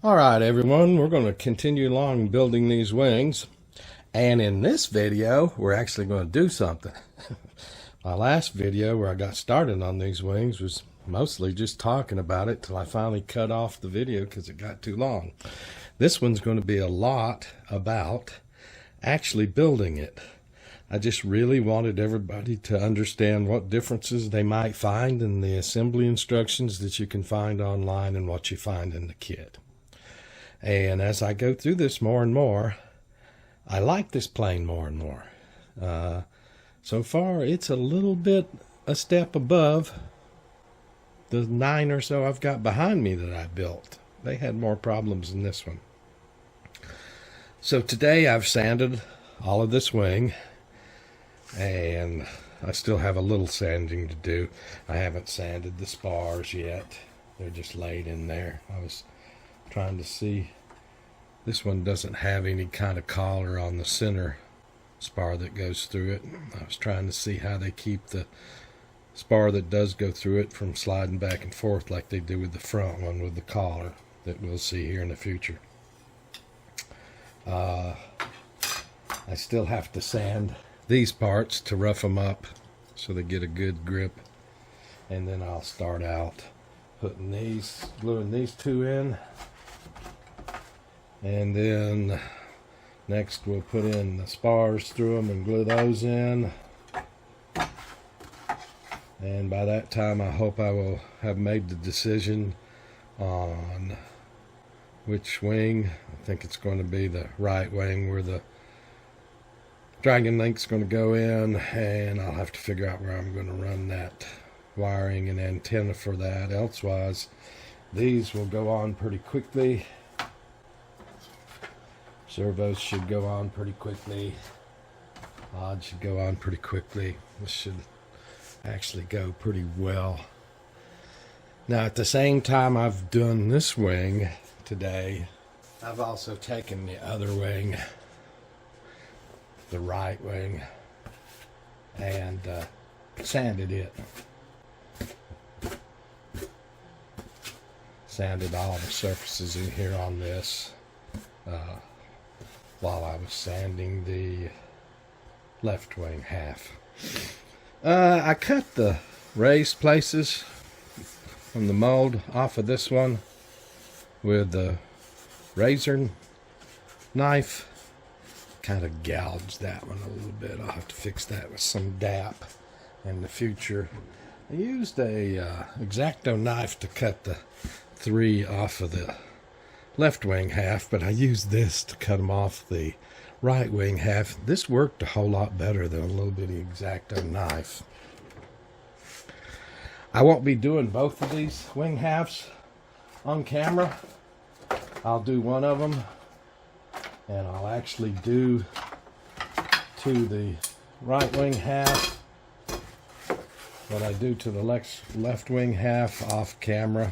Alright everyone, we're going to continue along building these wings, and in this video we're actually going to do something. My last video where I got started on these wings was mostly just talking about it till I finally cut off the video because it got too long. This one's going to be a lot about actually building it. I just really wanted everybody to understand what differences they might find in the assembly instructions that you can find online and what you find in the kit. And as I go through this more and more, I like this plane more and more. So far, it's a little bit a step above the 9 or so I've got behind me that I built. They had more problems than this one. So today I've sanded all of this wing, and I still have a little sanding to do. I haven't sanded the spars yet. They're just laid in there. I was trying to see, this one doesn't have any kind of collar on the center spar that goes through it. I was trying to see how they keep the spar that does go through it from sliding back and forth like they do with the front one with the collar that we'll see here in the future. I still have to sand these parts to rough them up so they get a good grip, and then I'll start out putting these, gluing these two in. And then next we'll put in the spars through them and glue those in. And by that time I hope I will have made the decision on which wing. I think it's going to be the right wing where the dragon link's going to go in, and I'll have to figure out where I'm going to run that wiring and antenna for that. Elsewise, these will go on pretty quickly. Servos should go on pretty quickly. Odds should go on pretty quickly. This should actually go pretty well. Now at the same time I've done this wing today, I've also taken the other wing, the right wing, and sanded it. Sanded all the surfaces in here on this while I was sanding the left wing half. I cut the raised places from the mold off of this one with the razor knife. Kind of gouged that one a little bit. I'll have to fix that with some DAP in the future. I used a X-Acto knife to cut the 3 off of the left wing half, but I used this to cut them off the right wing half. This worked a whole lot better than a little bitty X-Acto knife. I won't be doing both of these wing halves on camera. I'll do one of them, and I'll actually do to the right wing half what I do to the left wing half off camera.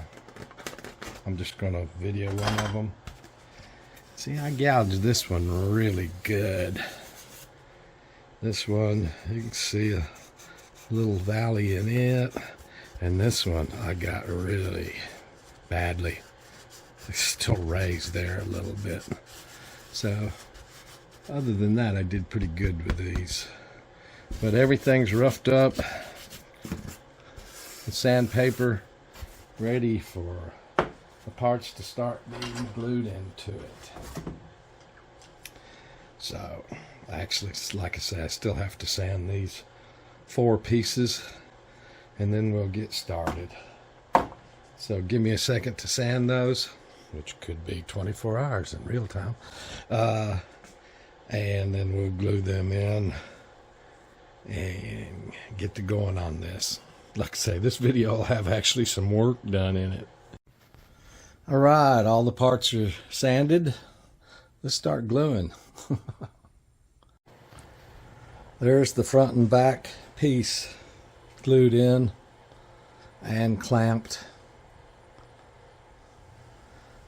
I'm just going to video one of them. See, I gouged this one really good. This one, you can see a little valley in it. And this one, I got really badly. It's still raised there a little bit. So, other than that, I did pretty good with these. But everything's roughed up. The sandpaper ready for the parts to start being glued into it. So, actually, like I said, I still have to sand these 4 pieces, and then we'll get started. So give me a second to sand those, which could be 24 hours in real time. And then we'll glue them in and get to going on this. Like I say, this video will have actually some work done in it. Alright, all the parts are sanded. Let's start gluing. There's the front and back piece glued in and clamped.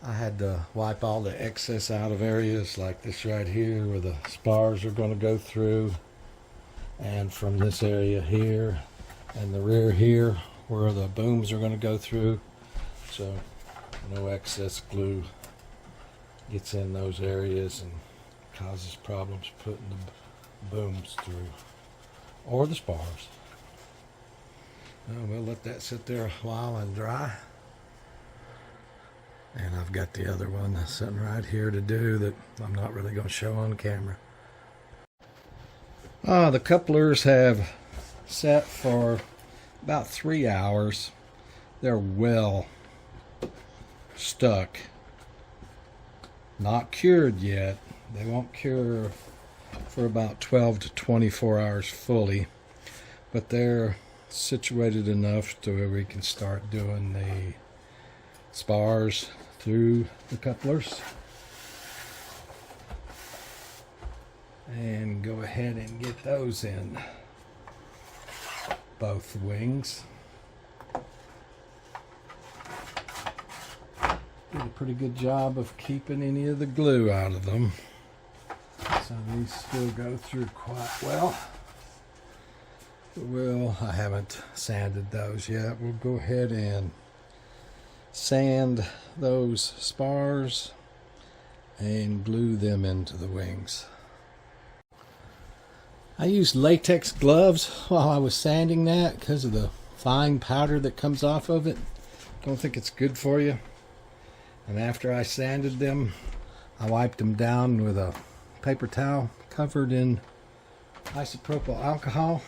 I had to wipe all the excess out of areas like this right here where the spars are going to go through, and from this area here and the rear here where the booms are going to go through. So no excess glue gets in those areas and causes problems putting the booms through, or the spars. Well, we'll let that sit there a while and dry. And I've got the other one sitting right here to do that I'm not really going to show on camera. The couplers have set for about 3 hours. They're well stuck. Not cured yet. They won't cure for about 12 to 24 hours fully. But they're situated enough to where we can start doing the spars through the couplers. And go ahead and get those in both wings. Did a pretty good job of keeping any of the glue out of them. So these still go through quite well. I haven't sanded those yet. We'll go ahead and sand those spars and glue them into the wings. I used latex gloves while I was sanding that because of the fine powder that comes off of it. Don't think it's good for you. And after I sanded them, I wiped them down with a paper towel covered in isopropyl alcohol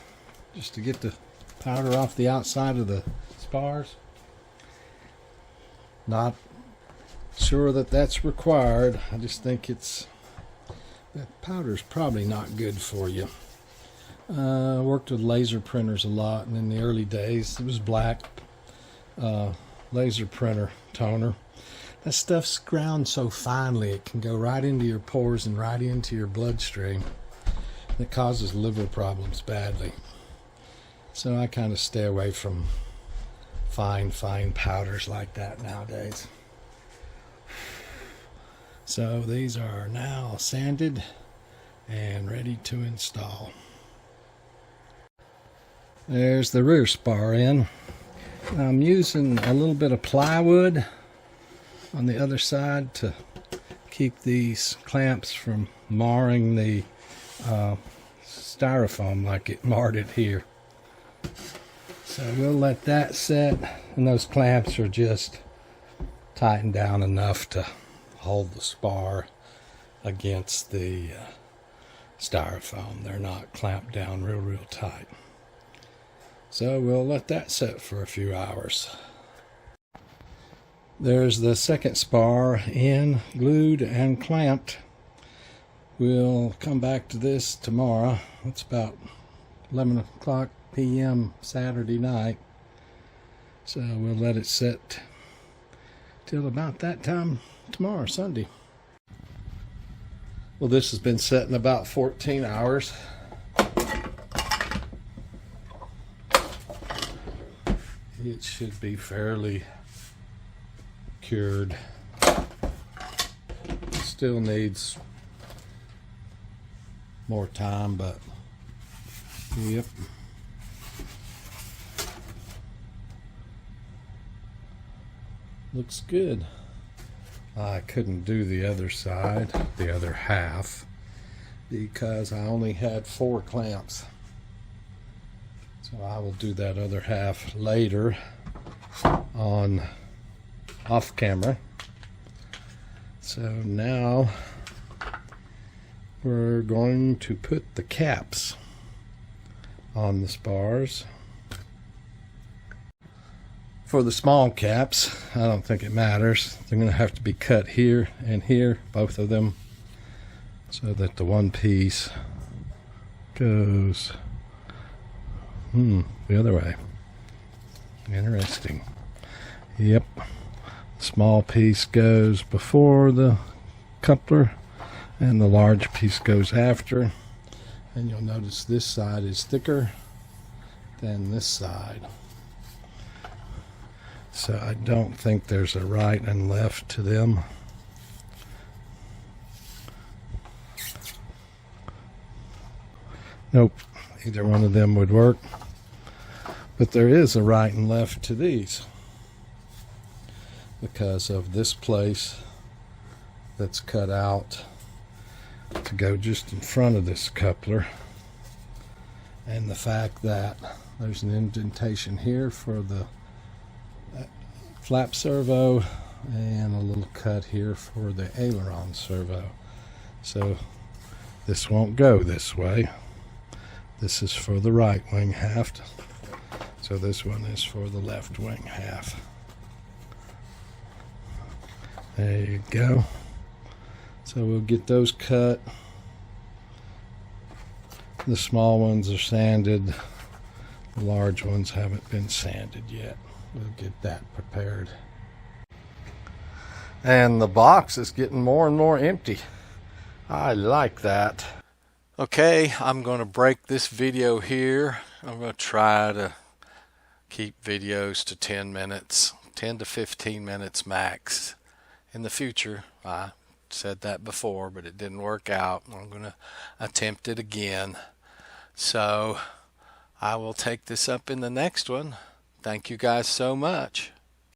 just to get the powder off the outside of the spars. Not sure that that's required. I just think that powder's probably not good for you. Worked with laser printers a lot, and in the early days it was black laser printer toner. That stuff's ground so finely it can go right into your pores and right into your bloodstream. It causes liver problems badly. So I kind of stay away from fine powders like that nowadays. So these are now sanded and ready to install. There's the rear spar in. I'm using a little bit of plywood on the other side to keep these clamps from marring the styrofoam like it marred it here. So we'll let that set, and those clamps are just tightened down enough to hold the spar against the styrofoam. They're not clamped down real tight. So we'll let that set for a few hours. There's the second spar in, glued and clamped. We'll come back to this tomorrow. It's about 11 o'clock p.m. Saturday night. So we'll let it set till about that time tomorrow, Sunday. Well, this has been set in about 14 hours. It should be fairly cured. Still needs more time, but yep. Looks good. I couldn't do the other side, the other half, because I only had 4 clamps. So I will do that other half later on off camera. So now we're going to put the caps on the spars. For the small caps, I don't think it matters. They're going to have to be cut here and here, both of them, so that the one piece goes the other way. Interesting. Yep. Small piece goes before the coupler and the large piece goes after. And you'll notice this side is thicker than this side. So I don't think there's a right and left to them. Nope, either one of them would work. But there is a right and left to these, because of this place that's cut out to go just in front of this coupler, and the fact that there's an indentation here for the flap servo and a little cut here for the aileron servo. So this won't go this way. This is for the right wing half, so this one is for the left wing half. There you go. So we'll get those cut. The small ones are sanded. The large ones haven't been sanded yet. We'll get that prepared. And the box is getting more and more empty. I like that. Okay, I'm going to break this video here. I'm going to try to keep videos to 10 minutes, 10 to 15 minutes max. In the future, I said that before, but it didn't work out. I'm going to attempt it again. So I will take this up in the next one. Thank you guys so much.